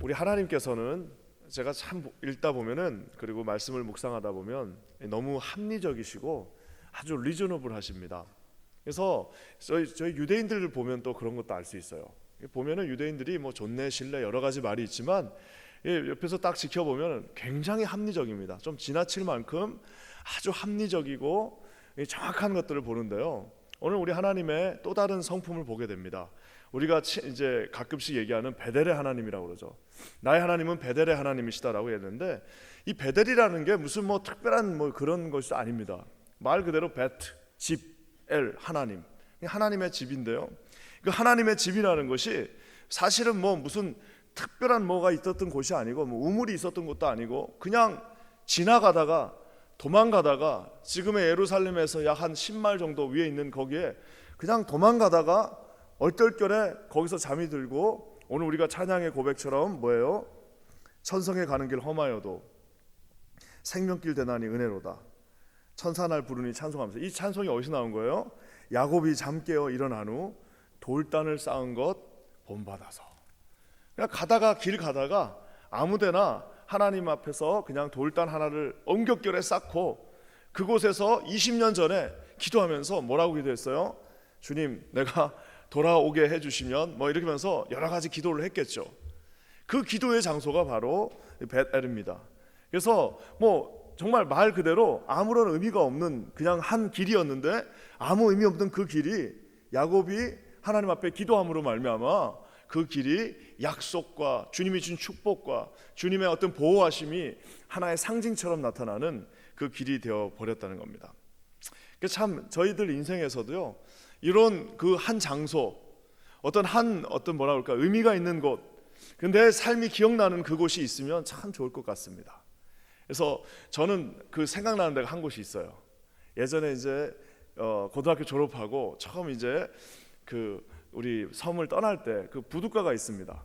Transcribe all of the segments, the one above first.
우리 하나님께서는 제가 참 읽다 보면은, 그리고 말씀을 묵상하다 보면 너무 합리적이시고 아주 리저너블 하십니다. 그래서 저희 유대인들을 보면 또 그런 것도 알 수 있어요. 보면은 유대인들이 뭐 존내 신뢰 여러 가지 말이 있지만 옆에서 딱 지켜보면 굉장히 합리적입니다. 좀 지나칠 만큼 아주 합리적이고 정확한 것들을 보는데요. 오늘 우리 하나님의 또 다른 성품을 보게 됩니다. 우리가 이제 가끔씩 얘기하는 베델의 하나님이라고 그러죠. 나의 하나님은 베델의 하나님이시다라고 했는데, 이 베델이라는 게 무슨 뭐 특별한 뭐 그런 것이 아닙니다. 말 그대로 베트, 집, 엘, 하나님, 하나님의 집인데요. 그 하나님의 집이라는 것이 사실은 뭐 무슨 특별한 뭐가 있었던 곳이 아니고 뭐 우물이 있었던 것도 아니고 그냥 지나가다가 도망가다가 지금의 예루살렘에서 약 한 10마일 정도 위에 있는 거기에 그냥 도망가다가 얼떨결에 거기서 잠이 들고, 오늘 우리가 찬양의 고백처럼 뭐예요? 천성에 가는 길 험하여도 생명길 되나니 은혜로다. 천사날 부르니 찬송하면서, 이 찬송이 어디서 나온 거예요? 야곱이 잠 깨어 일어난 후 돌단을 쌓은 것 본받아서. 그냥 가다가 길 가다가 아무데나 하나님 앞에서 그냥 돌단 하나를 엄격결에 쌓고 그곳에서 20년 전에 기도하면서 뭐라고 기도했어요? 주님, 내가 돌아오게 해주시면 뭐 이렇게 하면서 여러 가지 기도를 했겠죠. 그 기도의 장소가 바로 벳엘입니다. 그래서 뭐 정말 말 그대로 아무런 의미가 없는 그냥 한 길이었는데, 아무 의미 없는 그 길이 야곱이 하나님 앞에 기도함으로 말미암아 그 길이 약속과 주님이 준 축복과 주님의 어떤 보호하심이 하나의 상징처럼 나타나는 그 길이 되어 버렸다는 겁니다. 참 저희들 인생에서도요, 이런 그 한 장소, 어떤 뭐라 그럴까, 의미가 있는 곳, 근데 삶이 기억나는 그곳이 있으면 참 좋을 것 같습니다. 그래서 저는 그 생각나는 데가 한 곳이 있어요. 예전에 이제 고등학교 졸업하고 처음 이제 그 우리 섬을 떠날 때 그 부둣가가 있습니다.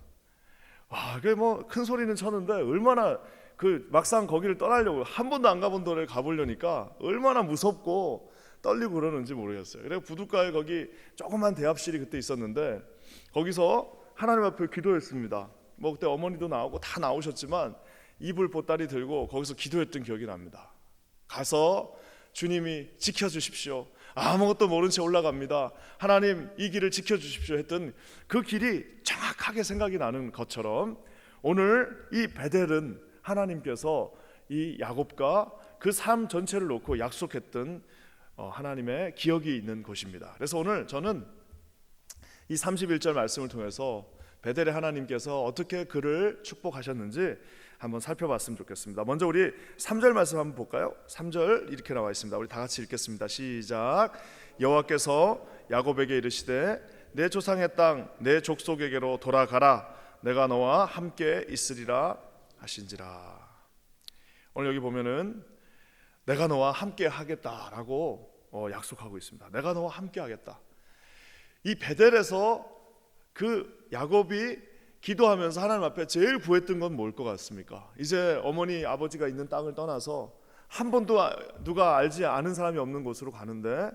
와, 그게 뭐 큰 소리는 쳤는데 얼마나 그 막상 거기를 떠나려고 한 번도 안 가본 데를 가보려니까 얼마나 무섭고 떨리고 그러는지 모르겠어요. 그래서 부둣가에 거기 조그만 대합실이 그때 있었는데 거기서 하나님 앞에 기도했습니다. 뭐 그때 어머니도 나오고 다 나오셨지만 이불 보따리 들고 거기서 기도했던 기억이 납니다. 가서 주님이 지켜주십시오. 아무것도 모른 채 올라갑니다. 하나님, 이 길을 지켜주십시오 했던 그 길이 정확하게 생각이 나는 것처럼, 오늘 이 베델은 하나님께서 이 야곱과 그 삶 전체를 놓고 약속했던 하나님의 기억이 있는 곳입니다. 그래서 오늘 저는 이 31절 말씀을 통해서 베델의 하나님께서 어떻게 그를 축복하셨는지 한번 살펴봤으면 좋겠습니다. 먼저 우리 3절 말씀 한번 볼까요? 3절 이렇게 나와 있습니다. 우리 다 같이 읽겠습니다. 시작. 여호와께서 야곱에게 이르시되 내 조상의 땅 내 족속에게로 돌아가라. 내가 너와 함께 있으리라 하신지라. 오늘 여기 보면은 내가 너와 함께 하겠다라고 약속하고 있습니다. 내가 너와 함께 하겠다. 이 베델에서 그 야곱이 기도하면서 하나님 앞에 제일 구했던 건 뭘 것 같습니까? 이제 어머니 아버지가 있는 땅을 떠나서 한 번도 누가 알지 않은 사람이 없는 곳으로 가는데,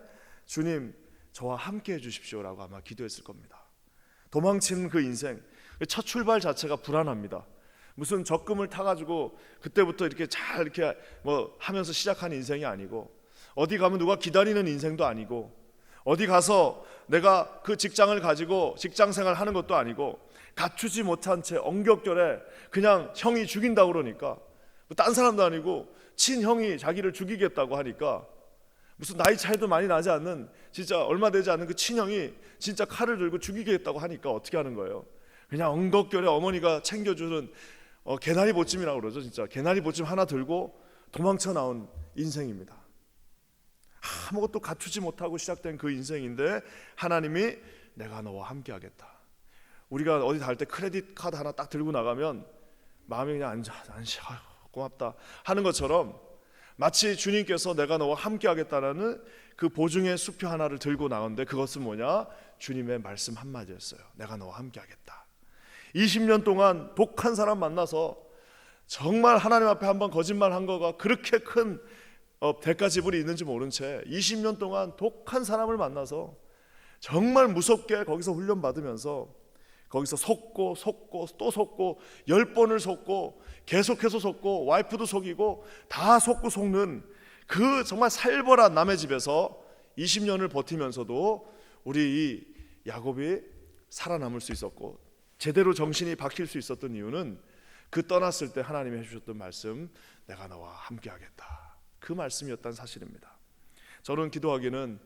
주님, 저와 함께 해주십시오라고 아마 기도했을 겁니다. 도망치는 그 인생, 첫 출발 자체가 불안합니다. 무슨 적금을 타가지고 그때부터 이렇게 잘 이렇게 뭐 하면서 시작한 인생이 아니고, 어디 가면 누가 기다리는 인생도 아니고, 어디 가서 내가 그 직장을 가지고 직장 생활 하는 것도 아니고, 갖추지 못한 채 엉격결에 그냥 형이 죽인다고 그러니까, 딴 사람도 아니고 친형이 자기를 죽이겠다고 하니까, 무슨 나이 차이도 많이 나지 않는, 진짜 얼마 되지 않는 그 친형이 진짜 칼을 들고 죽이겠다고 하니까 어떻게 하는 거예요? 그냥 엉겁결에 어머니가 챙겨주는 개나리 보찜이라고 그러죠. 진짜 개나리 보찜 하나 들고 도망쳐 나온 인생입니다. 아무것도 갖추지 못하고 시작된 그 인생인데, 하나님이 내가 너와 함께 하겠다. 우리가 어디 갈 때 크레딧 카드 하나 딱 들고 나가면 마음이 그냥 안셔 고맙다 하는 것처럼, 마치 주님께서 내가 너와 함께 하겠다라는 그 보증의 수표 하나를 들고 나오는데, 그것은 뭐냐? 주님의 말씀 한마디였어요. 내가 너와 함께 하겠다. 20년 동안 독한 사람 만나서 정말 하나님 앞에 한번 거짓말한 거가 그렇게 큰 대가 지불이 있는지 모른 채 20년 동안 독한 사람을 만나서 정말 무섭게 거기서 훈련받으면서 거기서 속고 또 속고 10번을 속고 계속해서 속고 와이프도 속이고 다 속고 속는 그 정말 살벌한 남의 집에서 20년을 버티면서도 우리 이 야곱이 살아남을 수 있었고 제대로 정신이 박힐 수 있었던 이유는 그 떠났을 때 하나님이 해주셨던 말씀, 내가 너와 함께하겠다, 그 말씀이었다는 사실입니다. 저는 기도하기는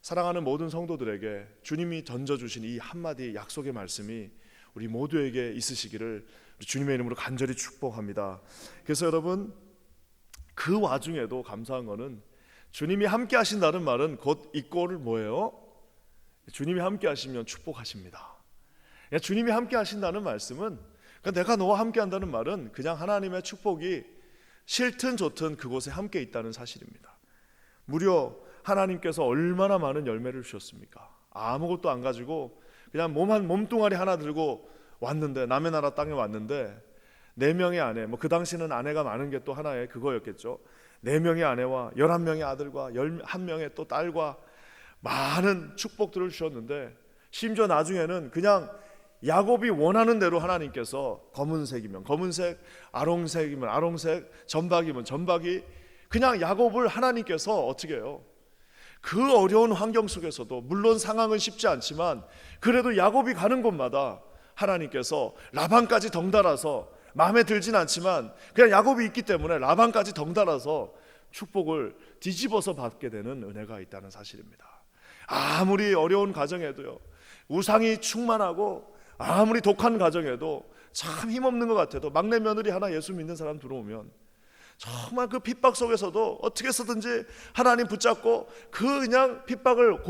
사랑하는 모든 성도들에게 주님이 던져주신 이 한마디 약속의 말씀이 우리 모두에게 있으시기를 주님의 이름으로 간절히 축복합니다. 그래서 여러분, 그 와중에도 감사한 거는 주님이 함께 하신다는 말은 곧 이꼴을 뭐예요? 주님이 함께 하시면 축복하십니다. 주님이 함께 하신다는 말씀은, 내가 너와 함께 한다는 말은 그냥 하나님의 축복이 싫든 좋든 그곳에 함께 있다는 사실입니다. 무려 하나님께서 얼마나 많은 열매를 주셨습니까? 아무것도 안 가지고 그냥 몸뚱아리 하나 들고 왔는데, 남의 나라 땅에 왔는데 4명의 아내, 그 당시는 아내가 많은 게 또 하나의 그거였겠죠. 4명의 아내와 11명의 아들과 11명의 또 딸과 많은 축복들을 주셨는데, 심지어 나중에는 그냥 야곱이 원하는 대로 하나님께서 검은색이면 검은색, 아롱색이면 아롱색, 점박이면 점박이, 그냥 야곱을 하나님께서 어떻게 해요? 그 어려운 환경 속에서도, 물론 상황은 쉽지 않지만 그래도 야곱이 가는 곳마다 하나님께서 라반까지 덩달아서, 마음에 들진 않지만 그냥 야곱이 있기 때문에 라반까지 덩달아서 축복을 뒤집어서 받게 되는 은혜가 있다는 사실입니다. 아무리 어려운 가정에도요, 우상이 충만하고 아무리 독한 가정에도, 참 힘없는 것 같아도 막내 며느리 하나 예수 믿는 사람 들어오면 정말 그 핍박 속에서도 어떻게 해서든지 하나님 붙잡고 그냥 핍박을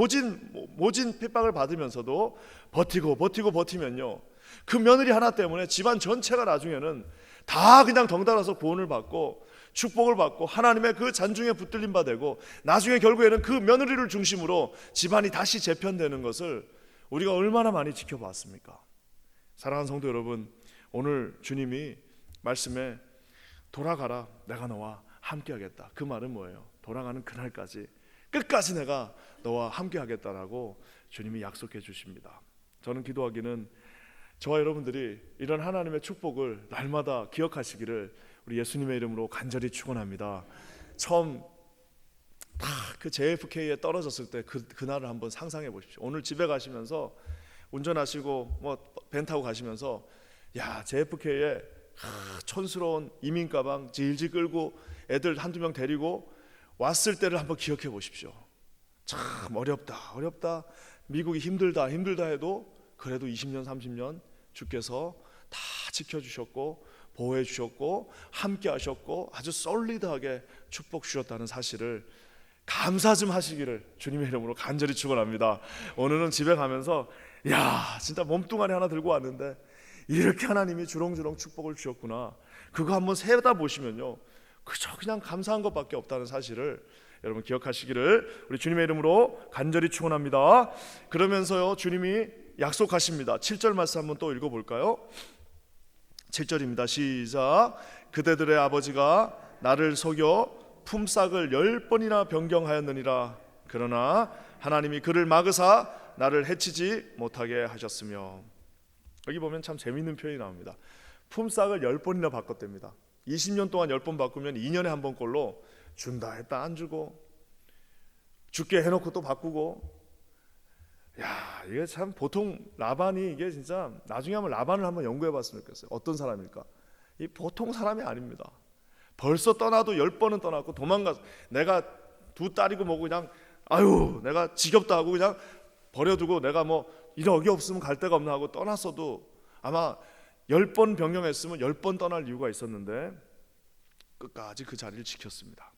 모진 핍박을 받으면서도 버티면요, 그 며느리 하나 때문에 집안 전체가 나중에는 다 그냥 덩달아서 구원을 받고 축복을 받고 하나님의 그 잔중에 붙들림 바 되고, 나중에 결국에는 그 며느리를 중심으로 집안이 다시 재편되는 것을 우리가 얼마나 많이 지켜봤습니까? 사랑하는 성도 여러분, 오늘 주님이 말씀에 돌아가라, 내가 너와 함께하겠다, 그 말은 뭐예요? 돌아가는 그날까지 끝까지 내가 너와 함께하겠다라고 주님이 약속해 주십니다. 저는 기도하기는 저와 여러분들이 이런 하나님의 축복을 날마다 기억하시기를 우리 예수님의 이름으로 간절히 축원합니다. 처음 다 그 JFK에 떨어졌을 때 그날을 한번 상상해 보십시오. 오늘 집에 가시면서 운전하시고 밴 타고 가시면서, 야, JFK에 촌스러운 이민 가방 질질 끌고 애들 한두 명 데리고 왔을 때를 한번 기억해 보십시오. 참 어렵다, 미국이 힘들다 해도 그래도 20년 30년 주께서 다 지켜주셨고 보호해 주셨고 함께 하셨고 아주 솔리드하게 축복 주셨다는 사실을 감사 좀 하시기를 주님의 이름으로 간절히 축원합니다. 오늘은 집에 가면서, 야, 진짜 몸뚱아리 하나 들고 왔는데 이렇게 하나님이 주렁주렁 축복을 주셨구나, 그거 한번 세다 보시면요, 그저 그냥 감사한 것밖에 없다는 사실을 여러분 기억하시기를 우리 주님의 이름으로 간절히 축원합니다. 그러면서요, 주님이 약속하십니다. 7절 말씀 한번 또 읽어볼까요? 7절입니다. 시작. 그대들의 아버지가 나를 속여 품삯을 10번이나 변경하였느니라. 그러나 하나님이 그를 막으사 나를 해치지 못하게 하셨으며. 여기 보면 참 재미있는 표현이 나옵니다. 품삯을 10번이나 바꿨답니다. 20년 동안 10번 바꾸면 2년에 한 번꼴로 준다 했다 안 주고, 죽게 해놓고 또 바꾸고. 야, 이게 참 보통 라반이, 이게 진짜 나중에 한번 라반을 한번 연구해 봤으면 좋겠어요. 어떤 사람일까? 이 보통 사람이 아닙니다. 벌써 떠나도 10번은 떠났고 도망가서, 내가 2딸이고 뭐고 그냥 내가 지겹다 하고 그냥 버려두고, 내가 여기 없으면 갈 데가 없나 하고 떠났어도 아마 10번 변경했으면 10번 떠날 이유가 있었는데 끝까지 그 자리를 지켰습니다.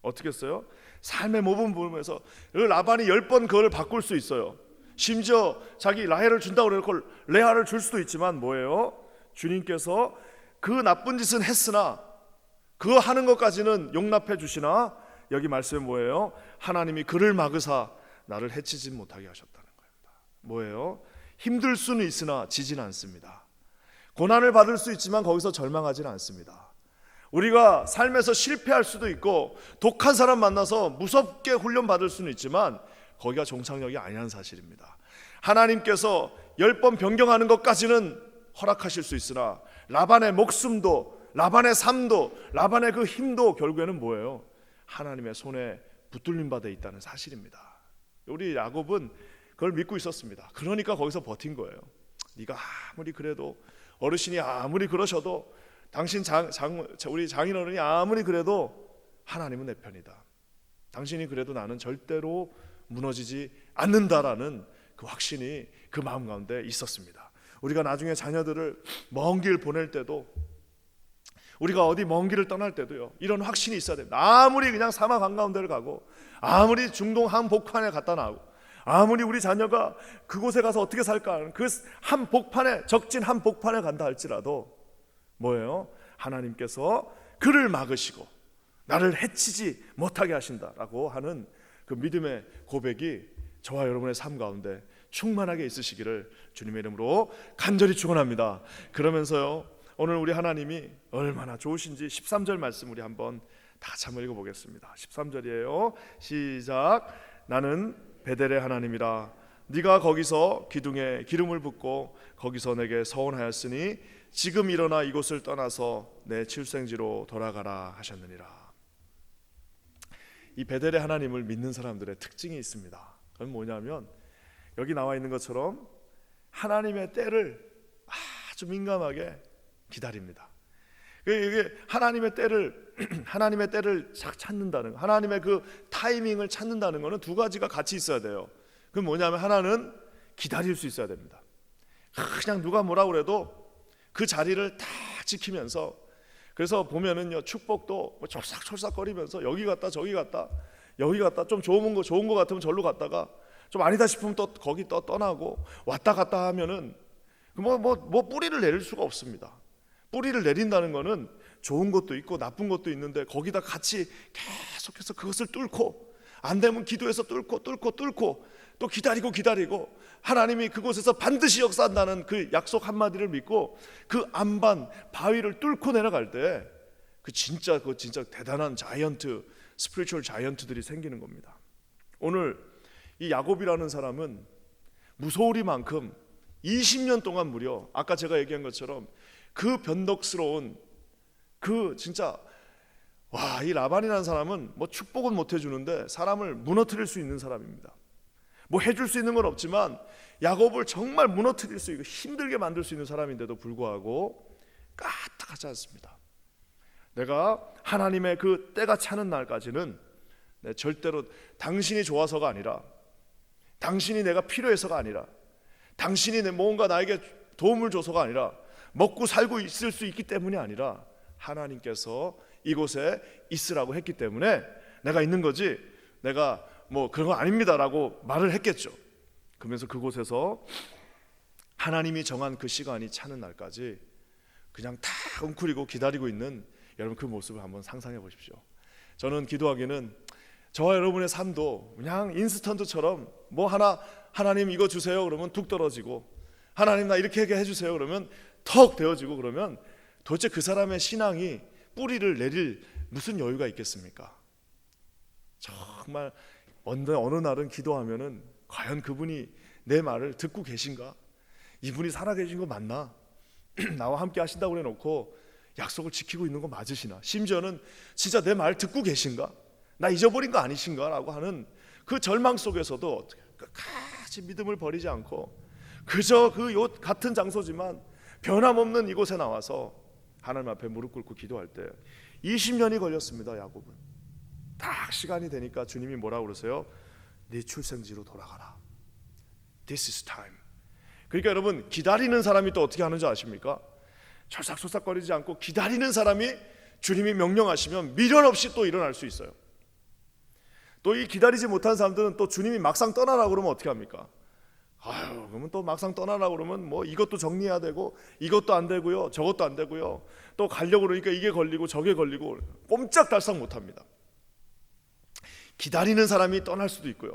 어떻게 했어요? 삶의 모범 보면서 라반이 10번 그걸 바꿀 수 있어요. 심지어 자기 라헬을 준다고 그래서 레아를 줄 수도 있지만 뭐예요? 주님께서 그 나쁜 짓은 했으나 그거 하는 것까지는 용납해 주시나, 여기 말씀에 뭐예요? 하나님이 그를 막으사 나를 해치지 못하게 하셨다는 겁니다. 뭐예요? 힘들 수는 있으나 지진 않습니다. 고난을 받을 수 있지만 거기서 절망하지는 않습니다. 우리가 삶에서 실패할 수도 있고 독한 사람 만나서 무섭게 훈련받을 수는 있지만 거기가 종착역이 아니라는 사실입니다. 하나님께서 10번 변경하는 것까지는 허락하실 수 있으나 라반의 목숨도, 라반의 삶도, 라반의 그 힘도 결국에는 뭐예요? 하나님의 손에 붙들림 받아 있다는 사실입니다. 우리 야곱은 그걸 믿고 있었습니다. 그러니까 거기서 버틴 거예요. 네가 아무리 그래도, 어르신이 아무리 그러셔도, 당신 우리 장인어른이 아무리 그래도 하나님은 내 편이다. 당신이 그래도 나는 절대로 무너지지 않는다라는 그 확신이 그 마음 가운데 있었습니다. 우리가 나중에 자녀들을 먼 길 보낼 때도, 우리가 어디 먼 길을 떠날 때도요, 이런 확신이 있어야 됩니다. 아무리 그냥 사막 한가운데를 가고, 아무리 중동 한복판에 갔다 나오고, 아무리 우리 자녀가 그곳에 가서 어떻게 살까 하는 그 한복판에, 적진 한복판에 간다 할지라도 뭐예요? 하나님께서 그를 막으시고 나를 해치지 못하게 하신다라고 하는 그 믿음의 고백이 저와 여러분의 삶 가운데 충만하게 있으시기를 주님의 이름으로 간절히 축원합니다. 그러면서요, 오늘 우리 하나님이 얼마나 좋으신지 13절 말씀 우리 한번 다 같이 한번 읽어보겠습니다. 13절이에요. 시작. 나는 베델의 하나님이라. 네가 거기서 기둥에 기름을 붓고 거기서 내게 서원하였으니 지금 일어나 이곳을 떠나서 내 출생지로 돌아가라 하셨느니라. 이 베델의 하나님을 믿는 사람들의 특징이 있습니다. 그건 뭐냐면 여기 나와 있는 것처럼 하나님의 때를 아주 민감하게 기다립니다. 이게 하나님의 때를 찾는다는, 하나님의 그 타이밍을 찾는다는 것은 두 가지가 같이 있어야 돼요. 그건 뭐냐면 하나는 기다릴 수 있어야 됩니다. 그냥 누가 뭐라 그래도 그 자리를 다 지키면서, 그래서 보면은요, 축복도 뭐 촐싹촐싹거리면서 여기 갔다 저기 갔다 여기 갔다, 좀 좋은 거 같으면 절로 갔다가 좀 아니다 싶으면 또 거기 또 떠나고 왔다 갔다 하면은 뭐 뿌리를 내릴 수가 없습니다. 뿌리를 내린다는 거는 좋은 것도 있고 나쁜 것도 있는데 거기다 같이 계속해서 그것을 뚫고, 안 되면 기도해서 뚫고 또 기다리고 하나님이 그곳에서 반드시 역사한다는 그 약속 한마디를 믿고 그 안반 바위를 뚫고 내려갈 때 그 진짜 대단한 자이언트, 스피리추얼 자이언트들이 생기는 겁니다. 오늘 이 야곱이라는 사람은 무소리만큼 20년 동안 무려 아까 제가 얘기한 것처럼 그 변덕스러운 그 진짜 이 라반이라는 사람은 뭐 축복은 못 해주는데 사람을 무너뜨릴 수 있는 사람입니다. 뭐 해줄 수 있는 건 없지만 야곱을 정말 무너뜨릴 수 있고 힘들게 만들 수 있는 사람인데도 불구하고 까딱하지 않습니다. 내가 하나님의 그 때가 차는 날까지는 절대로 당신이 좋아서가 아니라, 당신이 내가 필요해서가 아니라, 당신이 뭔가 나에게 도움을 줘서가 아니라, 먹고 살고 있을 수 있기 때문이 아니라 하나님께서 이곳에 있으라고 했기 때문에 내가 있는 거지, 내가 뭐 그런 거 아닙니다라고 말을 했겠죠. 그러면서 그곳에서 하나님이 정한 그 시간이 차는 날까지 그냥 다 웅크리고 기다리고 있는 여러분 그 모습을 한번 상상해 보십시오. 저는 기도하기는 저와 여러분의 삶도 그냥 인스턴트처럼 뭐 하나님 이거 주세요 그러면 뚝 떨어지고, 하나님 나 이렇게 해주세요 그러면 턱 되어지고, 그러면 도대체 그 사람의 신앙이 뿌리를 내릴 무슨 여유가 있겠습니까? 정말 어느 날은 기도하면은 과연 그분이 내 말을 듣고 계신가? 이분이 살아계신 거 맞나? 나와 함께 하신다고 해놓고 약속을 지키고 있는 거 맞으시나? 심지어는 진짜 내 말 듣고 계신가? 나 잊어버린 거 아니신가? 라고 하는 그 절망 속에서도 끝까지 믿음을 버리지 않고 그저 그 같은 장소지만 변함없는 이곳에 나와서 하나님 앞에 무릎 꿇고 기도할 때 20년이 걸렸습니다. 야곱은 딱 시간이 되니까 주님이 뭐라고 그러세요? 네 출생지로 돌아가라. This is time. 그러니까 여러분, 기다리는 사람이 또 어떻게 하는지 아십니까? 철삭철삭거리지 않고 기다리는 사람이 주님이 명령하시면 미련 없이 또 일어날 수 있어요. 또 이 기다리지 못한 사람들은 또 주님이 막상 떠나라고 그러면 어떻게 합니까? 그러면 또 막상 떠나라고 그러면 뭐 이것도 정리해야 되고 이것도 안 되고요, 저것도 안 되고요, 또 가려고 그러니까 이게 걸리고 저게 걸리고 꼼짝달싹 못합니다. 기다리는 사람이 떠날 수도 있고요,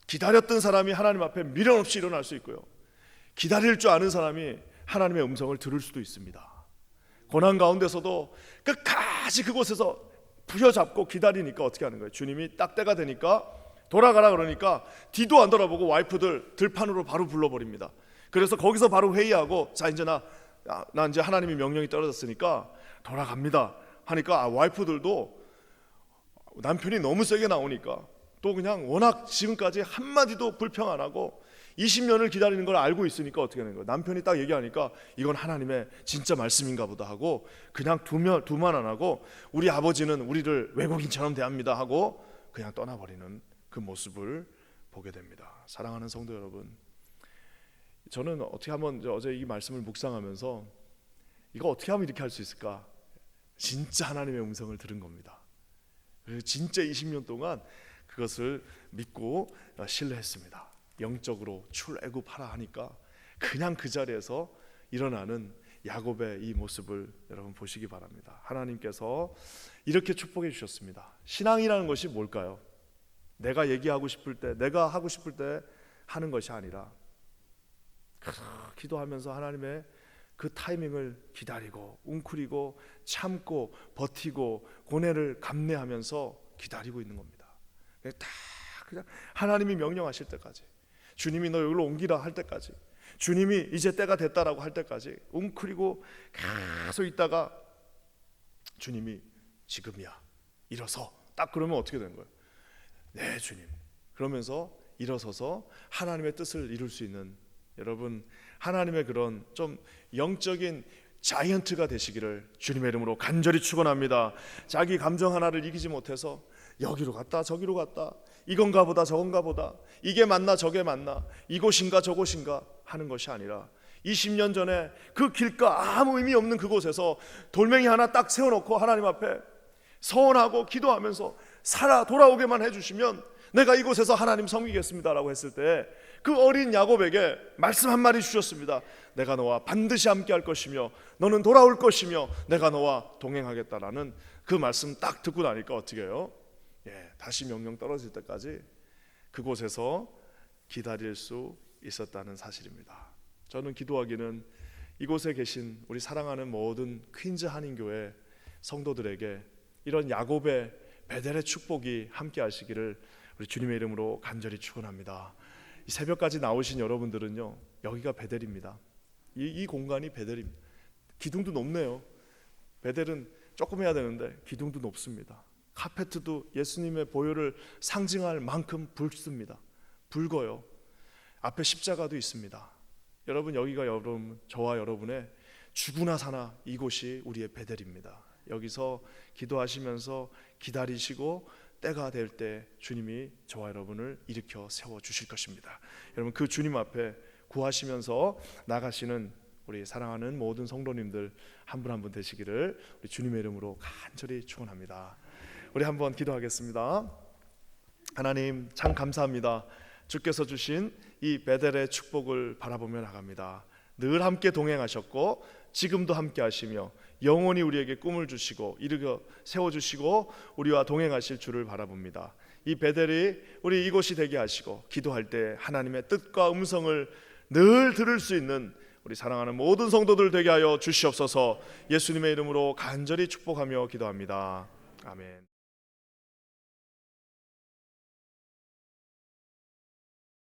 기다렸던 사람이 하나님 앞에 미련 없이 일어날 수 있고요, 기다릴 줄 아는 사람이 하나님의 음성을 들을 수도 있습니다. 고난 가운데서도 끝까지 그곳에서 부여잡고 기다리니까 어떻게 하는 거예요? 주님이 딱 때가 되니까 돌아가라 그러니까 뒤도 안 돌아보고 와이프들 들판으로 바로 불러버립니다. 그래서 거기서 바로 회의하고, 자 이제 나 이제 하나님의 명령이 떨어졌으니까 돌아갑니다 하니까, 와이프들도 남편이 너무 세게 나오니까 또 그냥 워낙 지금까지 한마디도 불평 안 하고 20년을 기다리는 걸 알고 있으니까 어떻게 되는 거예요? 남편이 딱 얘기하니까 이건 하나님의 진짜 말씀인가 보다 하고 그냥 두만 안 하고, 우리 아버지는 우리를 외국인처럼 대합니다 하고 그냥 떠나버리는 그 모습을 보게 됩니다. 사랑하는 성도 여러분, 저는 어떻게 하면 어제 이 말씀을 묵상하면서 이거 어떻게 하면 이렇게 할 수 있을까? 진짜 하나님의 음성을 들은 겁니다. 진짜 20년 동안 그것을 믿고 신뢰했습니다. 영적으로 출애굽하라 하니까 그냥 그 자리에서 일어나는 야곱의 이 모습을 여러분 보시기 바랍니다. 하나님께서 이렇게 축복해 주셨습니다. 신앙이라는 것이 뭘까요? 내가 얘기하고 싶을 때, 내가 하고 싶을 때 하는 것이 아니라 기도하면서 하나님의 그 타이밍을 기다리고 웅크리고 참고 버티고 고뇌를 감내하면서 기다리고 있는 겁니다. 다 그냥 하나님이 명령하실 때까지, 주님이 너 여기로 옮기라 할 때까지, 주님이 이제 때가 됐다라고 할 때까지 웅크리고 계속 있다가 주님이 지금이야 일어서 딱 그러면 어떻게 되는 거예요? 네 주님, 그러면서 일어서서 하나님의 뜻을 이룰 수 있는, 여러분 하나님의 그런 좀 영적인 자이언트가 되시기를 주님의 이름으로 간절히 축원합니다. 자기 감정 하나를 이기지 못해서 여기로 갔다 저기로 갔다, 이건가 보다 저건가 보다, 이게 맞나 저게 맞나, 이곳인가 저곳인가 하는 것이 아니라 20년 전에 그 길가 아무 의미 없는 그곳에서 돌멩이 하나 딱 세워놓고 하나님 앞에 서원하고 기도하면서 살아 돌아오게만 해주시면 내가 이곳에서 하나님 섬기겠습니다라고 했을 때 그 어린 야곱에게 말씀 한 마디 주셨습니다. 내가 너와 반드시 함께 할 것이며 너는 돌아올 것이며 내가 너와 동행하겠다라는 그 말씀 딱 듣고 나니까 어떻게 해요? 다시 명령 떨어질 때까지 그곳에서 기다릴 수 있었다는 사실입니다. 저는 기도하기는 이곳에 계신 우리 사랑하는 모든 퀸즈 한인교회 성도들에게 이런 야곱의 베델의 축복이 함께 하시기를 우리 주님의 이름으로 간절히 축원합니다. 이 새벽까지 나오신 여러분들은요, 여기가 베델입니다. 이 공간이 베델입니다. 기둥도 높네요. 베델은 조금 해야 되는데 기둥도 높습니다. 카페트도 예수님의 보혈을 상징할 만큼 붉습니다. 붉어요. 앞에 십자가도 있습니다. 여러분, 여기가 여러분, 저와 여러분의 죽으나 사나 이곳이 우리의 베델입니다. 여기서 기도하시면서 기다리시고 때가 될 때 주님이 저와 여러분을 일으켜 세워 주실 것입니다. 여러분, 그 주님 앞에 구하시면서 나가시는 우리 사랑하는 모든 성도님들 한 분 한 분 되시기를 우리 주님의 이름으로 간절히 축원합니다. 우리 한번 기도하겠습니다. 하나님, 참 감사합니다. 주께서 주신 이 베델의 축복을 바라보며 나갑니다. 늘 함께 동행하셨고 지금도 함께 하시며 영원히 우리에게 꿈을 주시고 일으켜 세워주시고 우리와 동행하실 주를 바라봅니다. 이 베델이 우리 이곳이 되게 하시고 기도할 때 하나님의 뜻과 음성을 늘 들을 수 있는 우리 사랑하는 모든 성도들 되게 하여 주시옵소서. 예수님의 이름으로 간절히 축복하며 기도합니다. 아멘.